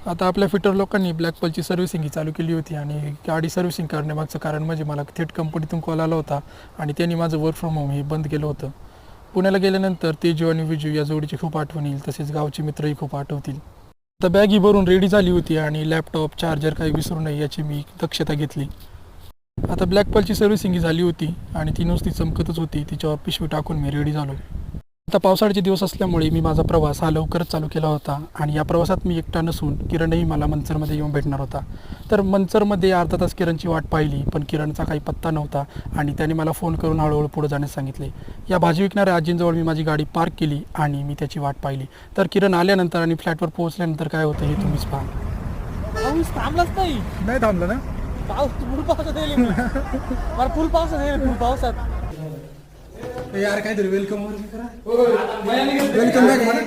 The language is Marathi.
आता आपल्या फिटर लोकांनी ब्लॅक पर्लची सर्व्हिसिंग ही चालू केली होती आणि गाडी सर्व्हिसिंग करण्यामागचं कारण म्हणजे मला थेट कंपनीतून कॉल आला होता आणि त्यांनी माझं वर्क फ्रॉम होम हे बंद केलं होतं. पुण्याला गेल्यानंतर तेजू आणि विजू या जोडीची खूप आठवण येईल, तसेच गावचे मित्रही खूप आठवतील. आता बॅग ही भरून रेडी झाली होती आणि लॅपटॉप चार्जर काही विसरू नये याची मी दक्षता घेतली. आता ब्लॅक पर्लची सर्व्हिसिंग ही झाली होती आणि ती नुसती चमकतच होती. तिच्यावर पिशवी टाकून मी रेडी झालो. आता पावसाळ्याचे दिवस असल्यामुळे मी माझा प्रवास हा लवकरच चालू केला होता आणि या प्रवासात मी एकटा नसून किरणही मला मंचरमध्ये येऊन भेटणार होता. तर मंचरमध्ये अर्धा तास किरणची वाट पाहिली, पण किरणचा काही पत्ता नव्हता आणि त्याने मला फोन करून हळूहळू पुढे जाण्यास सांगितले. या भाजी विकणाऱ्या आजींजवळ मी माझी गाडी पार्क केली आणि मी त्याची वाट पाहिली. तर किरण आल्यानंतर आणि फ्लॅटवर पोहोचल्यानंतर काय होतं हे तुम्हीच पहा. पाऊस थांबलाच नाही. नाही थांबलं ना? पाऊस फुल पावसात येईल. मला फुल पावसात येईल. फुल पावसात यार काहीतरी वेलकम वगैरे करा. वेलकम वेलकम बॅक म्हणा.